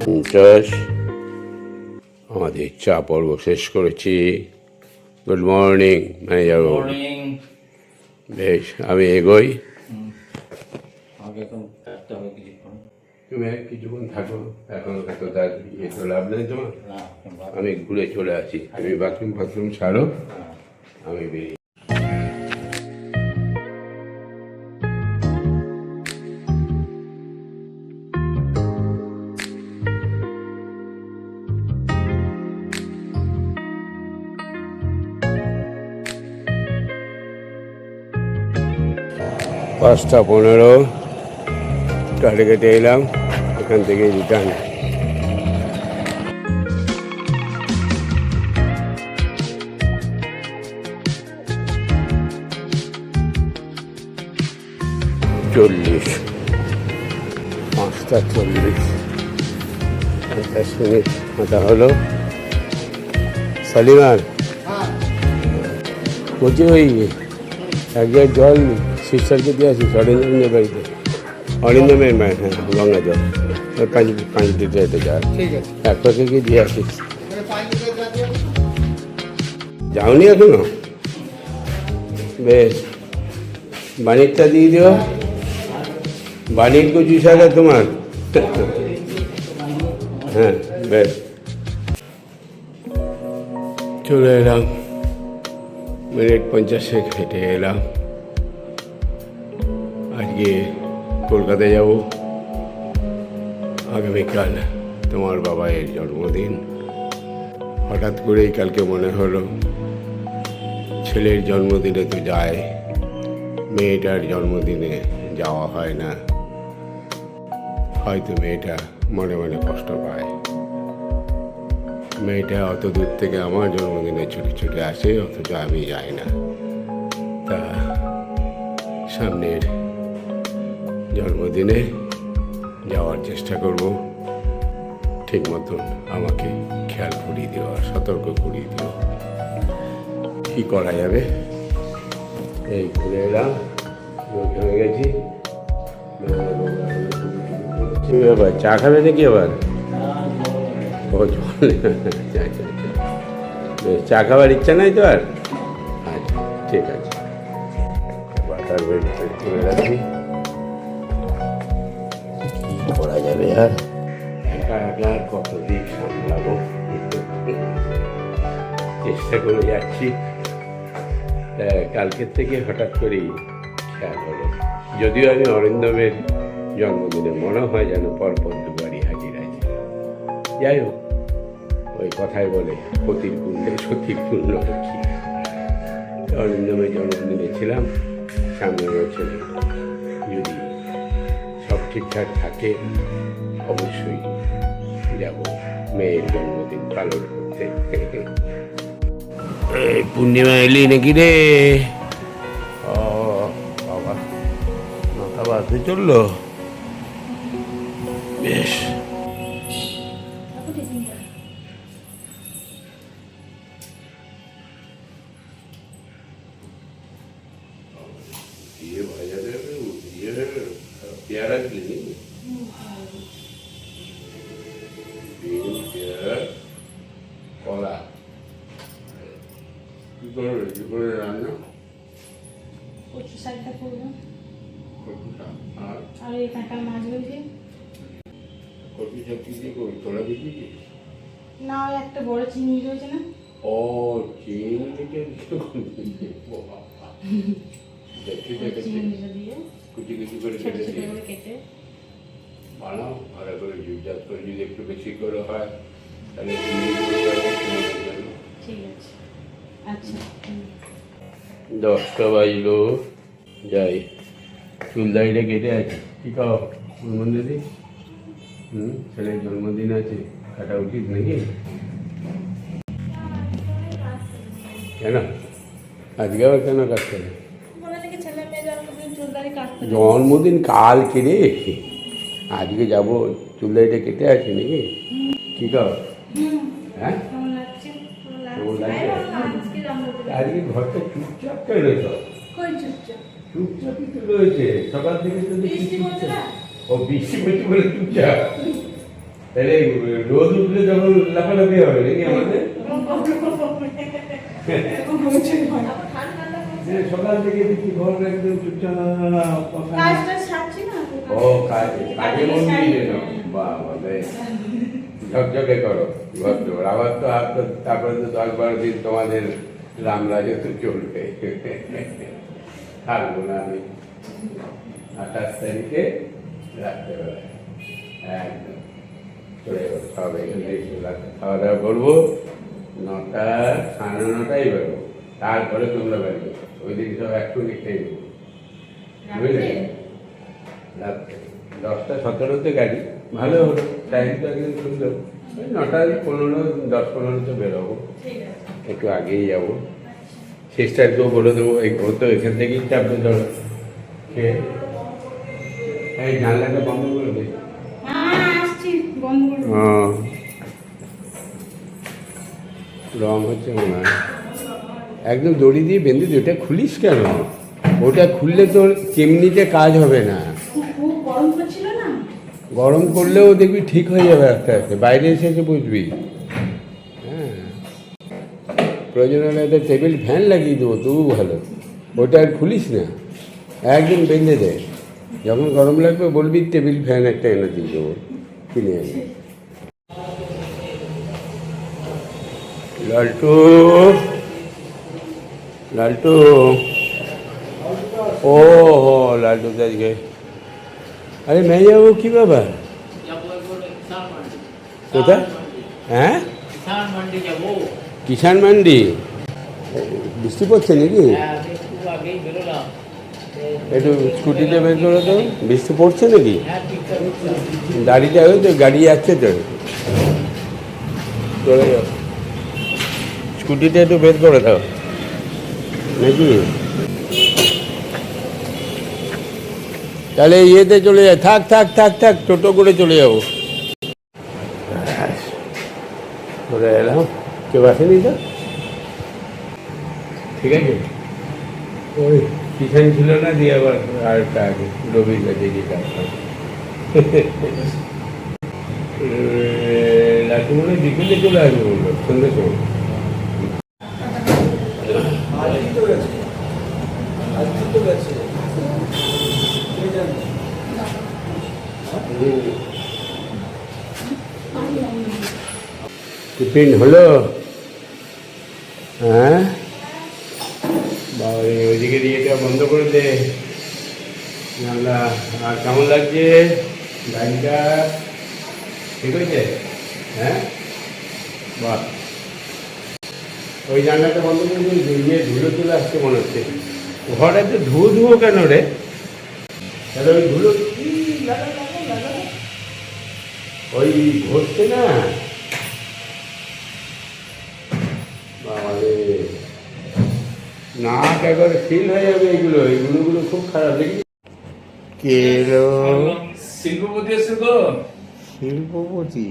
50। আমাদের চা পর্ব শেষ করেছি। গুড মর্নিং ম্যানেজার বাবু। মর্নিং। বেশ, আমি এগোই। আগে তো থাকতে হবে কিছুক্ষণ। তুমি কিছুক্ষণ থাকো, এখন এত তার ইয়ে তো লাভ নেই তোমার। না, আমি ঘুরে চলে আসি, তুমি বাথরুম ছাড়ো, আমি বেরিয়ে। পাঁচটা 15 টার্গেটে এলাম, এখান থেকে রিটার্ন। চল্লিশ, 5টা 40, 50 মিনিট হাঁটা হলো। সালিমার বলছি, ওই এক জায়গায় জল শিষ্যারকে দিয়ে আসিস অরিন্দমের বাড়িতে, অরিন্দমের মায়ের, হ্যাঁ, গঙ্গা জল, ওই 5 লিটার এটা যা এক প্যাকেটকে দিয়ে আসিস। যাওনি এখনো? বেশ, বাণিজ্যটা দিয়ে দিও। বাণিজ্য কচু শাখা তোমার, হ্যাঁ বেশ। চলে এলাম, মিনিট 50 হেঁটে এলাম। আজকে কলকাতায় যাব, আগামীকাল তোমার বাবাইয়ের জন্মদিন। হঠাৎ করেই কালকে মনে হলো ছেলের জন্মদিনে তো যায়, মেয়েটার জন্মদিনে যাওয়া হয় না। হয়তো মেয়েটা মনে মনে কষ্ট পায়। মেয়েটা অত দূর থেকে আমার জন্মদিনে ছুটে ছুটে আসে, অথচ আমি যাই না। তা সামনের জন্মদিনে যাওয়ার চেষ্টা করব। ঠিক মতন আমাকে খেয়াল করিয়ে দিও, সতর্ক করিয়ে দিও। কী করা যাবে? এই ঘুরে এলাম, হয়ে গেছি। ব্যাপার, চা খাবে নাকি আবার? ও জল, আচ্ছা আচ্ছা আচ্ছা, চা খাবার ইচ্ছা নাই তো আর? আচ্ছা ঠিক আছে, বাটার বেড করে রাখি। কী করা যাবে আর, একা একা কত দিক সামলাবো, চেষ্টা করে যাচ্ছি। কালকের থেকে হঠাৎ করেই খেয়াল হলো, যদিও আমি অরিন্দমের জন্মদিনে মনে হয় যেন পরপর দুবারই হাজির আছে। যাই হোক, ওই কথাই বলে পতির পুণ্যে সতীর পুণ্য কি। অরিন্দমের জন্মদিনে ছিলাম, সামনে বছর যদি সব ঠিকঠাক থাকে অবশ্যই যাব মেয়ের জন্মদিন পালন করতে। এই পূর্ণিমা এলি নাকি রে? ও বাবা, 9টা বাজতে চললো। বেশ, পেয়ারা কিনি, কলা কি করবে, কি করে রান্না? কচু শাকটা করবো, আর এই কাঁটা মাছ ভেজে। কচু শাক কি দিয়ে করবি? তোলা দিবি? না, ওই একটা বড় চিংড়ি রয়েছে না? ও চিংড়িটা চিংড়িটা দিয়ে কুচি কুচি করে ছোট ছোট কেটে করে কেটে বানাও, ভালো করে জুজাত করে। যদি একটু বেশি করে হয় তাহলে ঠিক আছে। আচ্ছা, 10টা বাজলো, যাই। চুল দাড়িটা কেটে আছে, কি খাও মন্দিরে? ছেলের জন্মদিন আছে, কাটা উচিত নাকি? কেন আজকে আবার কেন কাটতে হবে? জন্মদিন কাল কেটে, আজকে যাবো, চুল দাড়িটা কেটে আছে নাকি? কি খাও? হ্যাঁ, কেমন লাগছে? আজকে ঘরটা চুপচাপ কেন? চুপচাপই তো রয়েছে, সকাল থেকে তো দেখছি চুপচাপ। ও বৃষ্টি পড়ছে বলে চুপচাপ? তাহলে রোদ উঠলে যখন লাফালাফি হবে নাকি আমাদের? সকাল থেকে দেখি ঘর একদম চুপচাপ কথা। কাজটা সারছি না তো। ও কাজে মন দিয়ে যেন বাবা ঝকঝকে করো ভদ্র। আবার তো আর তো তারপরে তো 10-12 দিন তোমাদের রামরাজে তো চলবে। থাকবো না আমি 28 তারিখে রাত্রেবেলায় একদম চলে যাবো। সব এখানে খাওয়া দাওয়া করবো, 9টা 9:30টায় বেরোবো। তারপরে তোমরা বেরোবো, ওই দিন সব এক্ষুনি খেয়ে নেবো, বুঝলে? রাত্রে 10টা 17তে গাড়ি, ভালো হলো, টাইমটা একদম সুন্দর। ওই 9:15 10-15 বেরোবো, একটু আগেই যাবো। সিস্টারকেও বলে দেবো, ও তো এখান থেকেই চাপবে ধরো খেয়ে। এই জানলাটা বন্ধ করে দে। আসছি, বন্ধ করবো। রং হচ্ছে মনে হয় একদম দড়ি দিয়ে বেঁধে দিয়ে। ওটা খুলিস কেন? ওটা খুললে তোর কেমনিতে কাজ হবে না। খুব গরম করছিল না? গরম করলেও দেখবি ঠিক হয়ে যাবে আস্তে আস্তে, বাইরে এসে বুঝবি। হ্যাঁ, প্রয়োজন হলে একটা টেবিল ফ্যান লাগিয়ে দেবো, তবু ভালো। ওটা আর খুলিস না, একদম বেঁধে দে। যখন গরম লাগবে বলবি টেবিল ফ্যান একটা এনে দিয়ে দেবো, কিনে এনে। লালটু, লালটু, ও হো লালটু আজকে। আরে মেয়ে যাবো কি বাবা? কোথায়? হ্যাঁ, কিষাণ মান্ডি। বৃষ্টি পড়ছে নাকি? একটু স্কুটিতে বের করে তো, বৃষ্টি পড়ছে নাকি? দাঁড়িয়ে যাবে তো, গাড়ি যাচ্ছে তো, চলে যাও। স্কুটিটা একটু বের করে দাও নাকি? তাহলে ইয়েতে চলে যায়। থাক থাক থাক থাক, টোটো করে চলে যাবো। চলে এলাম, কেউ আসেনি তো, ঠিক আছে। ওই কিষাণ ছিল না, দিয়ে আবার আরেকটা আগে রবির কাছে গিয়ে কাটতাম। লাটু মনে হয় বিকেলে চলে আসবে বললো, সন্ধ্যের সময়। টিফিন হলো? হ্যাঁ বাবা, ওইদিকে দিয়েটা বন্ধ করে দে জানলা। আর কেমন লাগছে গাড়িটা? ঠিক হয়েছে? হ্যাঁ, বাহ। ওই জানলাটা বন্ধ করে দিয়ে ধুলো চলে আসছে মনে হচ্ছে। ঘরে তো ধুয়ো ধুয়ো কেন রে? তাহলে ওই ধুলো ওই ঘষছে না বাবা রে, নাক একবারে ফিল হয়ে যাবে। এইগুলো খুব খারাপ দেখি। কে এলো? শিল্পপতি এসে তো। শিল্পপতি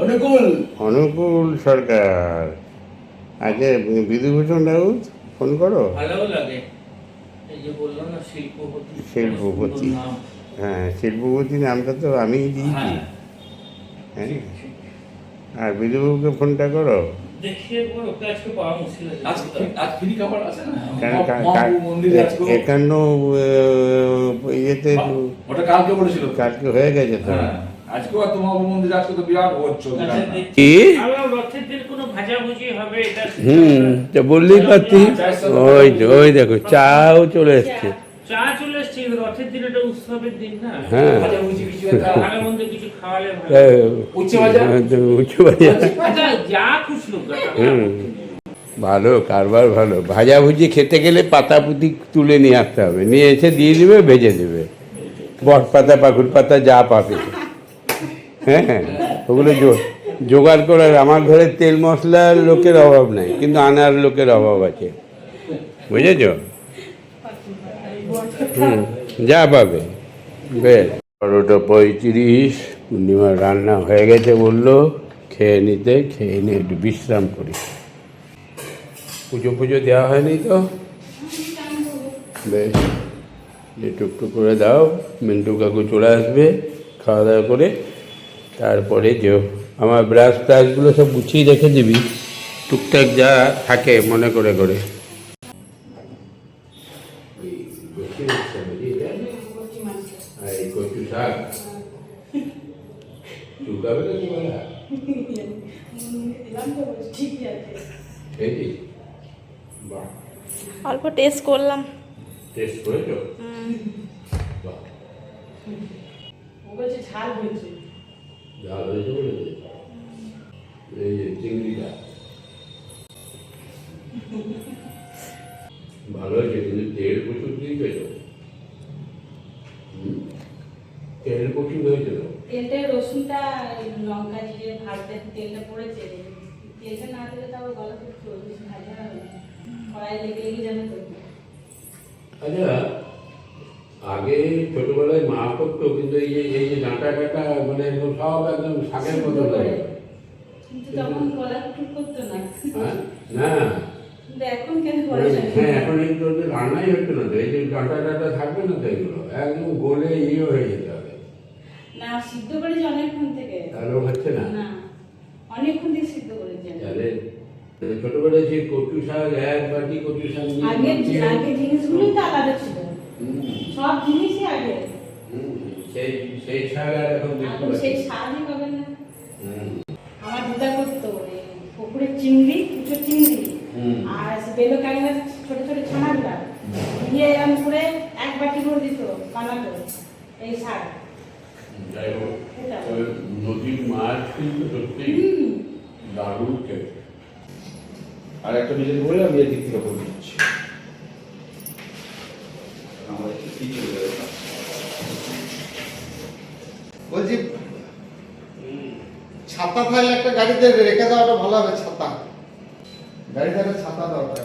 অনুকূল অনুকূল সরকার। আগে বিধুভূষণ রাউত ফোন করো। ভালো লাগে, এই যে বললাম না শিল্পপতি। শিল্পপতি, হ্যাঁ শিল্পপতি নামটা তো আমিই দিয়েছি। হ্যাঁ, আর বিধুবাবুকে ফোনটা করো। একান্ন ইয়েতে কালকে হয়ে গেছে তো। তো বললেই পারতি। ওই দেখো চাও চলে এসছে। চা চলে এসছে, রথের দিন একটা উৎসবের দিন না। হ্যাঁ, ভালো মন্দ কিছু খাওয়ালে উচ্চ বাজার। যা খুশলো ভালো কারবার, ভালো। ভাজাভুজি খেতে গেলে পাতা পুঁতি তুলে নিয়ে আসতে হবে, নিয়ে এসে দিয়ে দেবে, ভেজে দেবে। বট পাতা, পাকুড় পাতা, যা পাবে। হ্যাঁ, ওগুলো জোগাড় করার। আমার ঘরে তেল মশলার লোকের অভাব নেই, কিন্তু আনার লোকের অভাব আছে, বুঝেছ? যা পাবে। বেশ, 12:35 পূর্ণিমার রান্না হয়ে গেছে বললো, খেয়ে নিতে। খেয়ে নিয়ে একটু বিশ্রাম করি। পুজো দেওয়া হয়নি তো? বেশ, যে টুকটুক করে দাও। মিন্টু কাকু চলে আসবে, খাওয়া দাওয়া করে তারপরে যে আমার ব্রাশ ট্রাশগুলো সব গুছিয়ে রেখে দিবি, টুকটাক যা থাকে মনে করে করে। কচু শাক চুকাবে না চুকাবে দিলাম তো ঠিকই আছে। খেয়েছিস? বাহ, অল্প টেস্ট করলাম। টেস্ট করেছো? বাহ, ও বলছে ঝাল হয়েছে। ঝাল হয়েছে বলেছে। এই যে চিংড়িটা ভালো হয়েছে, কিন্তু তেল প্রচুর দিয়েছে তো। তেল প্রচুর হয়েছে তো। তেলটা রসুনটা লঙ্কা জিরে ভাজতে তেলটা পড়েছে, তেলটা না দিলে তাও গলা করতো বেশি ভাজা হবে, কড়াই লেগে লেগে যাবে তো। আচ্ছা, আগে ছোটবেলায় মা করতো, কিন্তু এই যে ডাঁটা কাটা মানে একদম সব একদম শাকের মতো লাগে। কিন্তু তখন গলা ঠিক করতো না। হ্যাঁ, না কিন্তু এখন কেন করে হ্যাঁ, এখন এই তো রান্নাই হচ্ছে না তো, এই যে ডাঁটা টাটা থাকবে না তো, এগুলো একদম গলে হয়ে যেতে হবে। না, সিদ্ধ করেছি অনেকক্ষণ থেকে। তাহলেও হচ্ছে না। না, অনেকক্ষণ থেকে সিদ্ধ করেছি আমি। তাহলে ছোটবেলায় সেই কচু শাক, এক বাটি কচু শাক নিয়ে আগে জিনিসগুলোই তো আলাদা ছিল, সব জিনিসই আগে। সেই শাক আর এখন দেখতে এখন পাচ্ছি। সেই স্বাদই পাবেন না। হুম, আমার দিদা করতো পুকুরের চিংড়ি, কুচো চিংড়ি আর বেলো কাঁকড়ার ছোট ছোট ছানাগুলা দিয়ে এরকম করে এক বাটি করে দিত, বানাতো এই শাক। যাই হোক, এটা। তবে নদীর মাছ কিন্তু সত্যি দারুণ খেতে। আর একটা বিজয় বলে আমি এদিক থেকে বলে দিচ্ছি। আমার একটু কিছু বলছি ছাতা থাকলে একটা গাড়িতে রেখে দেওয়াটা ভালো হবে। ছাতা, গাড়িতে একটা ছাতা দরকার।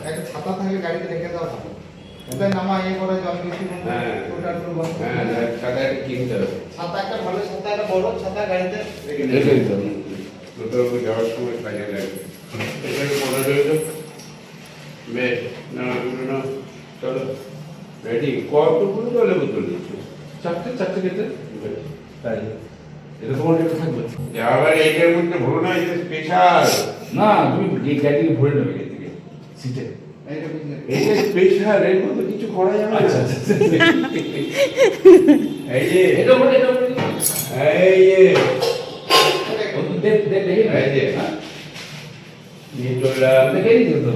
একটা ছাতা থাকলে গাড়িতে রেখে দেওয়া ভালো। ওটাই নামা ইয়ে করে জল বেশি হ্যাঁ, হ্যাঁ, ছাতা একটা কিনতে হবে। ছাতা একটা ভালো ছাতা, একটা বড় ছাতা গাড়িতে রেখে রেখে দেওয়া। দিতে হবে। কোথাও যাওয়ার সময় কাজে লাগবে। এটাকে মনে রইল। বেশ, না চলো রেডি। কতগুলো জলে বোতল দিচ্ছ? চারটে খেতে তাই এটা তোমার একটা থাকবে আবার এইটার মধ্যে ভরো না, এটা স্পেশাল। না, তুমি এই গাড়ি ভরে নেবে এখান থেকে সিটে। এইটা বুঝলে এটা স্পেশাল, এর মধ্যে কিছু করা যাবে না। আচ্ছা আচ্ছা এই যে এটা বলে এটা বলে এই যে দেখে এই যে নিয়ে চললাম। দেখে নিয়েছে তো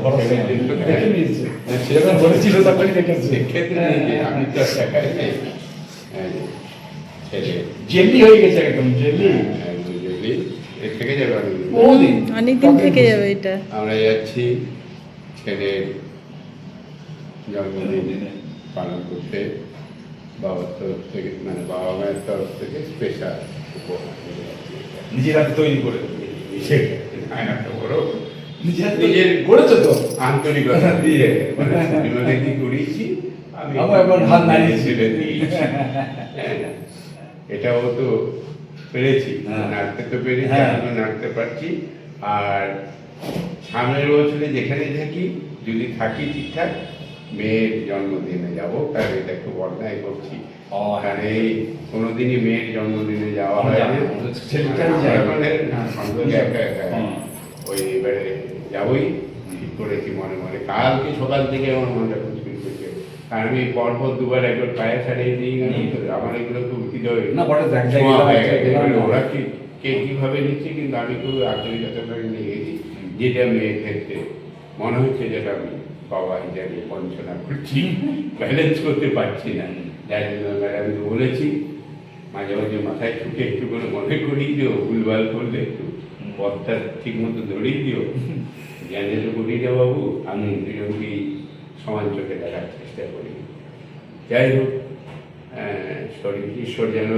দেখে নিয়েছে সেটা বলেছিল তখনই দেখেছে খেতে নিয়েছে, আমি তো দেখাই নাই। এই যে ছেলে জেলি হয়ে গেছে একদম জেলি যদি এর থেকে যাবে অনেকদিন। বহুদিন অনেকদিন থেকে যাবে এটা। আমরা যাচ্ছি ছেলের জন্মদিন পালন করতে, বাবার তরফ থেকে মানে বাবা মায়ের তরফ থেকে স্পেশাল উপহার নিয়ে যাচ্ছি। নিজের হাতে তৈরি করে আয়নাটা বড় নিজের করেছো তো আন্তরিকতা দিয়ে মানে জীবনে কি করেছি আমি আমার এখন হাত নাড়িয়ে ছেলে দিয়েছি। হ্যাঁ, এটাও তো পেরেছি, হ্যাঁ। নাড়তে তো পেরেছি, হ্যাঁ। এখনো নাড়তে পারছি। আর সামনের বছরে যেখানে থাকি, যদি থাকি ঠিকঠাক, মেয়ের জন্মদিনে যাব, কারণ এটা খুব অন্যায় করছি। কারণ এই কোনোদিনই মেয়ের জন্মদিনে যাওয়া হয় না। ছেলেটাই যায়। মানে সঙ্গে একা একা ওই এবারে যাবই ঠিক করেছি মনে মনে। কালকে সকাল থেকে আমার মনটা খুশি করছে, কারণ আমি পরপর দুবার একবার পায়ে ছাড়িয়ে দিয়ে গেলাম তো, আমার এগুলো তো হৃদয় না, বড় দেখা যায়, ছোঁয়া হয়ে গেলাম, গেছে। গেলাম। এবারে ওরা কে কিভাবে নিচ্ছে, কিন্তু আমি খুব আন্তরিকতা করে নিয়ে গেছি, যেটা মেয়ের ক্ষেত্রে মনে হচ্ছে যেটা আমি বাবা হিসাবে বঞ্চনা করছি, ব্যালেন্স করতে পারছি না। যার জন্য ম্যাডামকে বলেছি মাঝে মাঝে মাথায় ঠুকে একটু করে মনে করিয়ে দিও, ভুলভাল করলে একটু পথটা ঠিক মতো ধরিয়ে দিও, জানে তো করি রে বাবু, আমি দুজনকেই সমান চোখে দেখার চেষ্টা করি। যাই হোক, শরীর ঈশ্বর যেন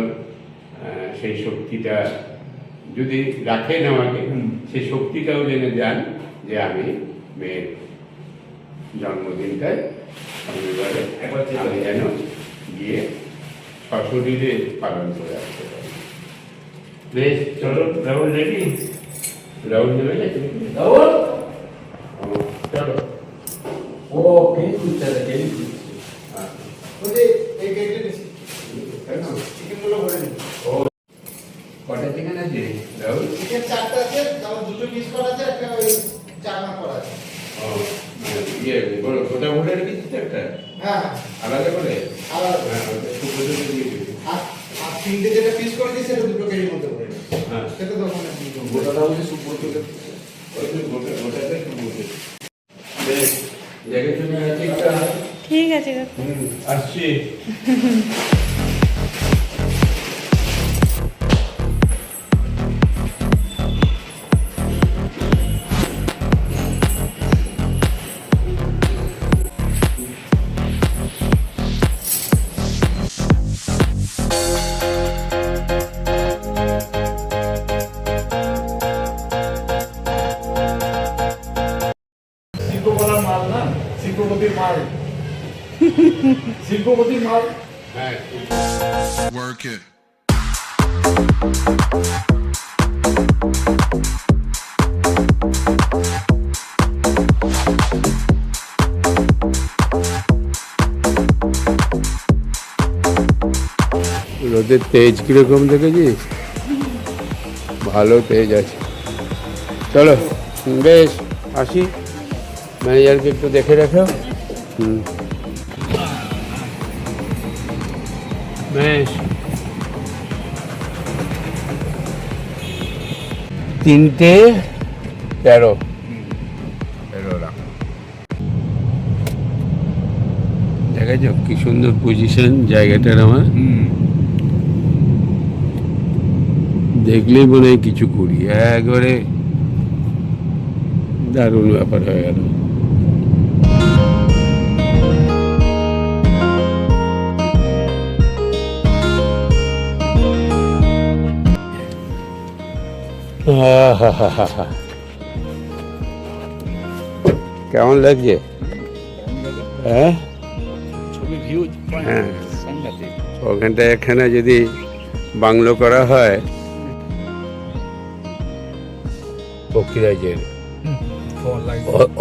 সেই শক্তিটা যদি রাখেন আমাকে, সেই শক্তিটাও জেনে যান যে আমি মেয়ের জন্মদিনটায় আমি যেন গিয়ে সশরীরে পালন করে আসতে পারি। বেশ, চলো রাহুল রেডি? রাহুল নেবে না চলো। ও কেন খুঁজছে কেন খুঁজছে বলছি এই গেটে নিছি। হ্যাঁ আলাদা করে আলাদা করে। হ্যাঁ, ওটা শুকনো শুকনো দিয়ে দিবি। আর আর তিনটে যেটা পিস করে দিই সেটা দুটো কেজির মধ্যে করে দিই। হ্যাঁ সেটা তো ওখানে দিয়ে দেবো। গোটাটা হচ্ছে শুকনো করে ওই যে গোটাটা শুকনো করে বেশ দেখে শুনে আছে একটা ঠিক আছে কাকু। আসছি শিল্পকলার মাল না, শিল্পপতির মাল। শিল্পপতির মাল। হ্যাঁ Work it. রোদের তেজ কিরকম দেখেছিস ভালো তেজ আছে চলো বেশ আসি ম্যানেজারকে একটু দেখে রাখো বেশ 3:13 দেখা যাক কি সুন্দর পজিশন জায়গাটার আমার দেখলেই মনে হয় কিছু করি একবারে দারুণ ব্যাপার হয়ে গেল কেমন লাগছে হ্যাঁ হ্যাঁ ওখানটা এখানে যদি বাংলো করা হয় পক্ষীরাজের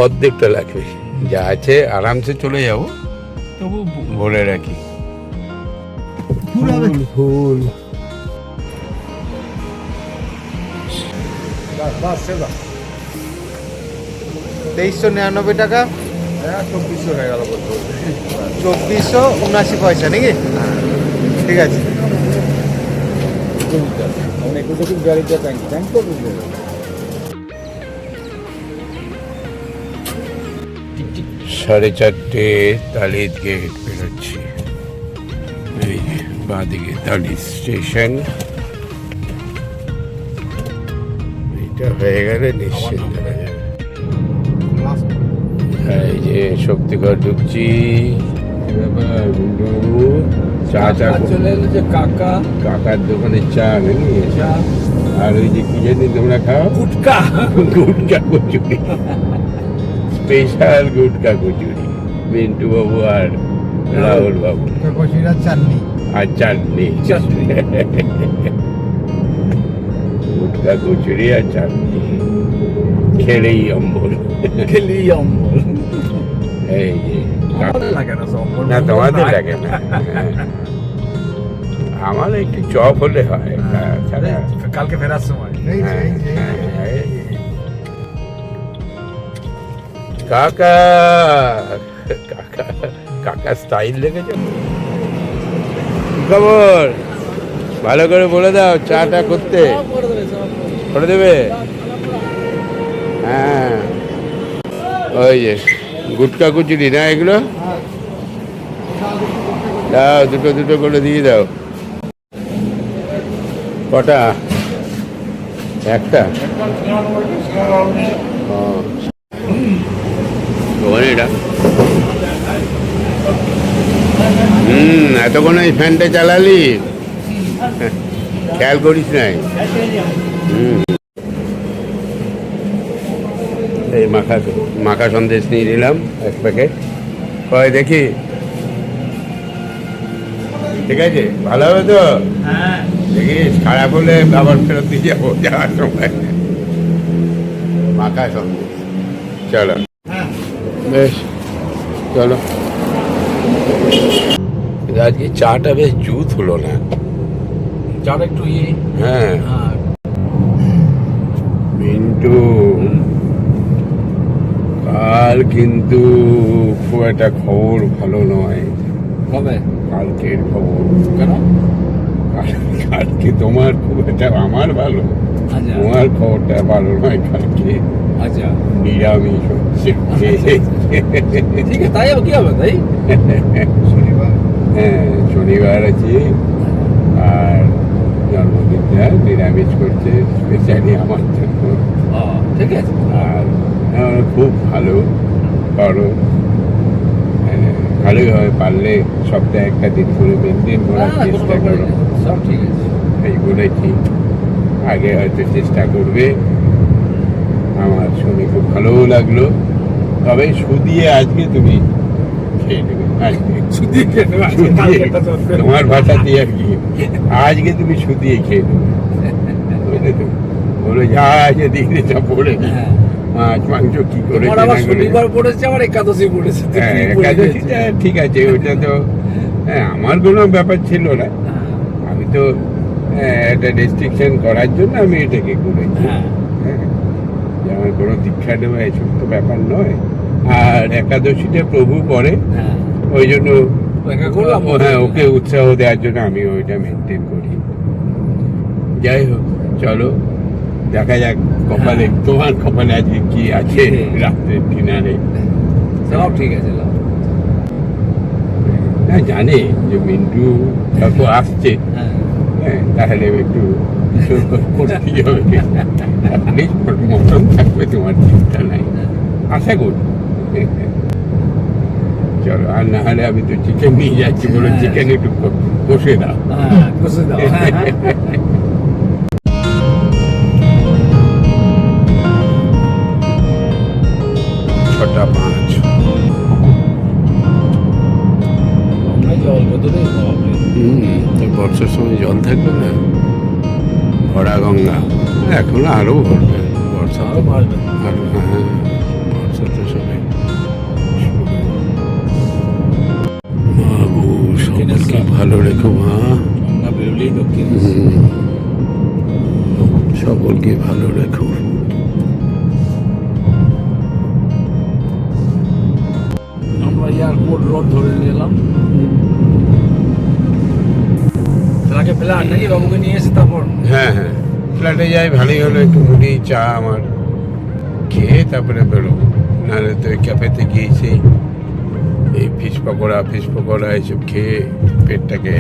অর্ধেকটা লাগবে যা আছে আরামসে চলে যাবো তবু বলে রাখি ফুল 2399 টাকা, 2400 হয়ে গেল বলতে 2479 পয়সা নাকি? ঠিক আছে। অনেক কিছু গাড়িতে ট্যাঙ্ক ট্যাঙ্ক তো বুঝলে 4:30 তালিদ গেট বেরোচ্ছি এই যে বাঁদিকে তালিদ স্টেশন এইটা হয়ে গেলে নিশ্চিন্ত হয়ে যাবে হ্যাঁ এই যে শক্তিগড় ঢুকছি ব্যাপার গুন্ডুবাবু চা চলে এলো যে কাকা কাকার দোকানে চা নাকি আর ওই যে কি জানি তোমরা খাও গুটকা গুটকা কচুরি স্পেশাল গুটকা কচুরি মিন্টু বাবু আর রাহুল বাবু কচুরির চাটনি। আর চাটনি গুটকা কচুরি আর চাটনি খেলেই অম্বল খেলি অম্বল এই যে লাগে না অম্বল না তোমাদের লাগে না আমার একটু চপ হলে হয় তাছাড়া কালকে ফেরার সময় কাকা কাকা কাকা স্টাইল দেখেছো খবর ভালো করে বলে দাও চাটা করতে করে দেবে হ্যাঁ ওই যে গুটকা কুচুরি না এগুলো দাও দুটো দুটো করে দিয়ে দাও কটা একটা ওখানে এটা এতক্ষণ এই ফ্যানটা চালালি খেয়াল করিস নাই এই মাখা সন্দেশ নিয়ে নিলাম এক প্যাকেট কয় দেখি ঠিক আছে ভালো হবে তো দেখিস খারাপ হলে আবার ফেরত দিয়ে যাবো যাওয়ার সময় মাখা সন্দেশ চলো বেশ চলো আজকে চাটা বেশ জুত হলো না চাটা একটু হ্যাঁ মিন্টু কাল কাল কিন্তু খুব একটা খবর ভালো নয়। কবে? কালকের খবর কেন? কালকে তোমার খুব একটা, আমার ভালো, আচ্ছা তোমার খবরটা ভালো নয়। কালকে আচ্ছা নিরামিষ হচ্ছে। ঠিক আছে, তাই কি হবে তাই? শনিবার হ্যাঁ, শনিবার আছে আর জন্মদিনটা নিরামিষ করছে স্পেশালি আমার জন্য। ঠিক আছে। আর খুব ভালো করো, ভালোভাবে পারলে সপ্তাহে একটা দিন করে মেনটেন করার চেষ্টা করো। সব ঠিক আছে। এই বলেছি, আগে হয়তো চেষ্টা করবে। আমার শুনে খুব ভালোও লাগলো। তবে শুধিয়ে আজকে তুমি খেয়ে নেবে। আজকে শুধিয়ে খেয়ে নেবে, আজকে কালকেরটা চলবে। তোমার ভাষাতে আর কি, আজকে তুমি শুধিয়ে খেয়ে নেবে। বুঝলে তো? বলে যা আছে দিনে যা পড়ে মাছ মাংস কি করে তোমার আবার শনিবার পড়েছে, আমার একাদশী পড়েছে। তো হ্যাঁ, কি পড়ে একাদশীটা ঠিক আছে, ওটা তো হ্যাঁ আমার কোনো ব্যাপার ছিল না। আমি তো একটা রেস্ট্রিকশন করার জন্য আমি এটাকে করেছি। হ্যাঁ। হ্যাঁ, যে আমার কোনো দীক্ষা নেওয়া এসব তো ব্যাপার নয়। আর একাদশীটা প্রভু করে, হ্যাঁ। ওই জন্য দেখা করলাম। হ্যাঁ, ওকে উৎসাহ দেওয়ার জন্য আমি ওইটা মেনটেন করি। যাই হোক, চলো দেখা যাক কপালে, তোমার কপালে আজকে কি আছে রাত্রের ডিনারে। সব ঠিক আছে। না জানে যে মিন্টু যত আসছে, হ্যাঁ, তাহলে একটু কিছু করতেই হবে। মটন থাকবে, তোমার চিন্তা নাই, আশা করি। চলো, আর না হলে আমি তো চিকেন নিয়ে যাচ্ছি, বলে চিকেন একটু কষে দাও। কষে দাও। 6:05। জল কত রে? বর্ষার সময় জল থাকবে না, ভরা গঙ্গা। এখন আরো ভরবে, বর্ষা আরো বাড়বে। আরো, হ্যাঁ, বর্ষা তো সবাই। মা গো, সকলকে ভালো রেখো মা। গঙ্গা বেরোলেই দক্ষিণ। সকলকে ভালো রেখো। আমরা এয়ারপোর্ট রোড ধরে নিলাম। তাকে ফ্ল্যাট নাকি বাবুকে নিয়ে এসে তারপর? হ্যাঁ হ্যাঁ, ফ্ল্যাটে যাই, ভালোই হলো। একটু মুড়ি চা আমার খেয়ে তারপরে বেরোবো। নাহলে তো ক্যাফেতে গিয়েছি, এই ফিশ পকোড়া এইসব খেয়ে পেটটাকে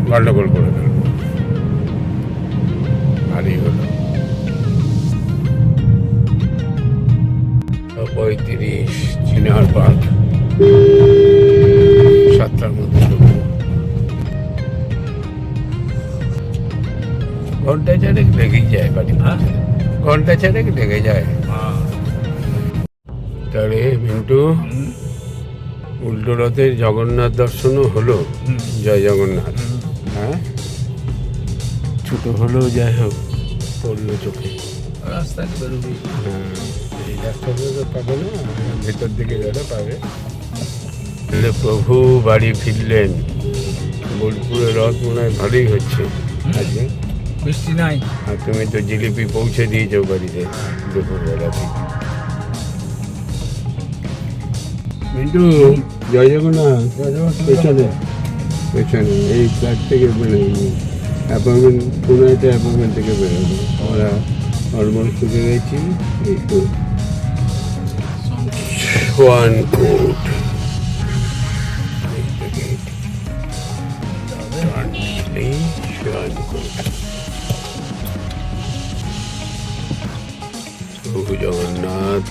গন্ডগোল করে ফেলবো। ভালোই হলো। 35 চিনার পার্ক, 7টার মধ্যে ঢুকবো। ঘন্টা চারেক লেগেই যায় বাড়ি, ঘন্টা চারেক লেগে যায়। তাহলে মিন্টু, উল্টো রথের জগন্নাথ দর্শনও হলো। জয় জগন্নাথ। হ্যাঁ, ছোট হলেও যাই হোক পড়লো চোখে। রাস্তায় বেরোবি। হ্যাঁ, এই রাস্তাটা তো পাবে না, ভেতর দিকে গেলে পাবে। তাহলে প্রভু বাড়ি ফিরলেন। বোলপুরের রথ মনে হয় ভালোই হচ্ছে আজকে। বৃষ্টি নাই। আর তুমি তো জিলিপি পৌঁছে দিয়েছো বাড়িতে দুপুরবেলা থেকে। মিন্টু, জয় জগন্নাথ। পেছনে পেছনে এই ফ্ল্যাট থেকে মানে অ্যাপয়েন্টমেন্ট, কোনো একটা অ্যাপয়েন্টমেন্ট থেকে বেরোবো। আমরা অলমোস্ট ঢুকে গেছি। এই তো সোয়ান কোট, প্রভু জগন্নাথ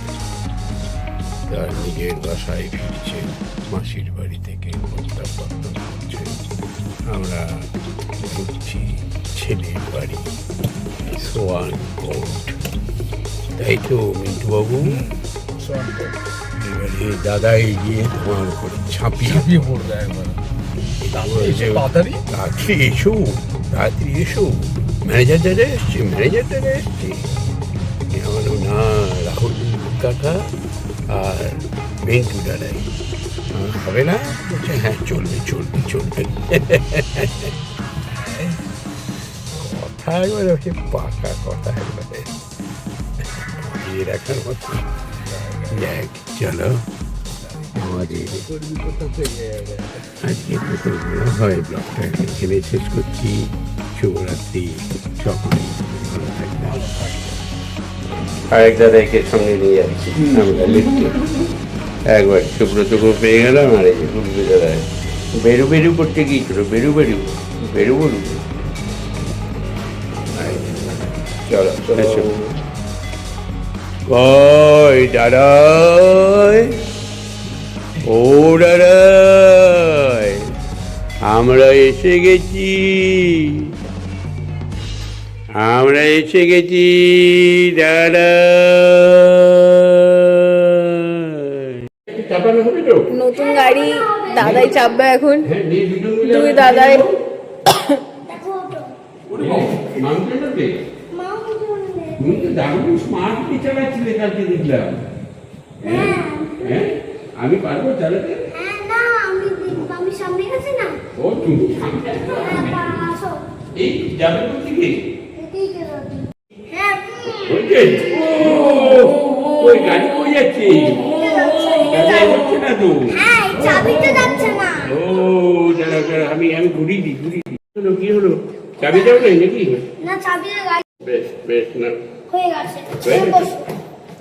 তার নিজের বাসায় ফিরছেন, মাসির বাড়ি থেকে প্রত্যাবর্তন করছেন। আমরা ঢুকছি ছেলের বাড়ি, সোয়ান কোট। তাই তো মিন্টুবাবু? এবারে দাদা এগিয়ে তোমার উপরে ঝাঁপিয়ে পড়বে একবার। তাড়াতাড়ি এসো, তাড়াতাড়ি এসো। ম্যানেজার দাদা এসছে, ম্যানেজার দাদা এসছে। আমার না রাহুল কাকা আর মিন্টু দাদাই। হবে না? বলছে হ্যাঁ, চলবে চলবে চলবে। কথা একবারে পাকা কথা, একবারে রাখার মতো। যাক চলো আমাদের আজকে প্রথম হয় ব্লগটা এখানে শেষ করছি। শুভরাত্রি, সকলে ভালো থাকবেন। আরেক দাদাকে সঙ্গে নিয়ে যাচ্ছি আমরা লিফটে। একবার সুব্রতকেও পেয়ে গেলাম, আর এই যে গুলবি দাদা বেরু বেরু করতে গিয়েছিল, বেরু বেরু বেরু বেরু। চলো এসো। ওই দাদাই, ও দাদাই, আমরা এসে গেছি, আমরা এসে গেছি দাদা। চাপানো হবে তো? নতুন গাড়ি দাদাই চাপবে এখন। হ্যাঁ, দুই দাদাই তুমি তো দারুণ স্মার্টলি চালাচ্ছিলে কালকে দেখলাম। হ্যাঁ, আমি পারবো চালাতে? আমি সামনে গেছি না ও তুমি সামনে আসো এই যাবে কোথেকে? হ্যাঁ ওইটাই। ওই গাড়ি কই যাচ্ছে? গাড়ি যাচ্ছে না তো। হ্যাঁ চাবিটা যাচ্ছে না ও দাঁড়া দাঁড়া, আমি ঘুরি দিই। হলো কি হলো? চাবি যাও নাই নাকি? না চাবিটা গাড়ি বেশ বেশ, না হয়ে গেছে হয়ে গেছে? বসো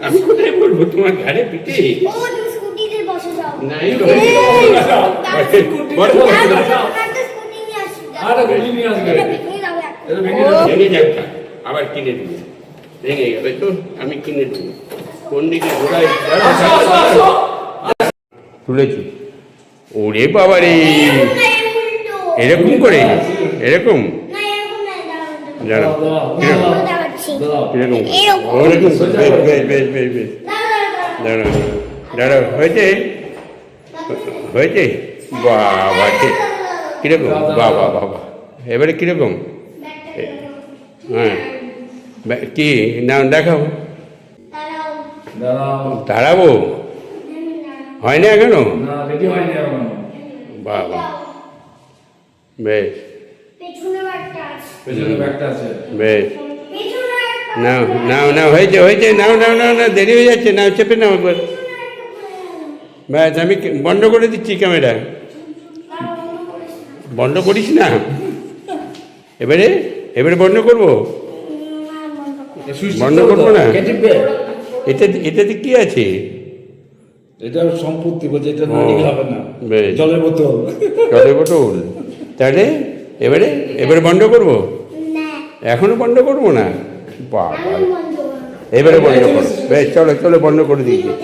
আমি কোথায় বলবো? তোমার ঘাড়ে পিঠে? ও তুমি স্কুটিতে বসে যাও না এই বসো, বসো। একটা স্কুটি নিয়ে আসি আরে বেরিয়ে নিয়ে আসবে। নিয়ে যাবো এখন। এটা ভেঙে যাবে। ভেঙে যাক না, আবার কিনে দেবো। ভেঙে গেলে তো আমি কিনে দেবো। কোন দিকে ঘোরাই? তুলেছি। ওরে বাবা রে, এরকম করে? এরকম না এরকম না দাঁড়াও, দাঁড়াও, দেখাচ্ছি দাঁড়াও। এরকম এরকম। ওরকম। বেশ দাঁড়াও দাঁড়াও, হয়েছে হয়েছে? বাবা কিরকম? বাবা বাবা, এবারে কিরকম? হ্যাঁ কি নাম দেখাও? দাঁড়াও। দাঁড়াবো? হয় না এখনো? না, রেডি হয়নি এখনো। বাবা বেশ পেছনে একটা আছে পেছনে ব্যাগটা আছে। বেশ, পেছনে একটা নাও নাও নাও, হয়েছে হয়েছে, নাও নাও নাও না, দেরি হয়ে যাচ্ছে, নাও চেপে নাও একবার। ব্যাস আমি বন্ধ করে দিচ্ছি ক্যামেরা। বন্ধ করিস না, এবারে এবারে বন্ধ করবো? সুইচ বন্ধ করবো না? কে টিপবে? এটাতে কি আছে? এটা সম্পত্তি বলছে, এটা ও, নিয়ে হবে না। বেশ। জলের বোতল। জলের বোতল। তাহলে এবারে এবারে বন্ধ করবো? না এখনো বন্ধ করবো না? বাবা, আমি বন্ধ করব এবারে বন্ধ করো। বেশ চলো চলো, বন্ধ করে দিচ্ছি। না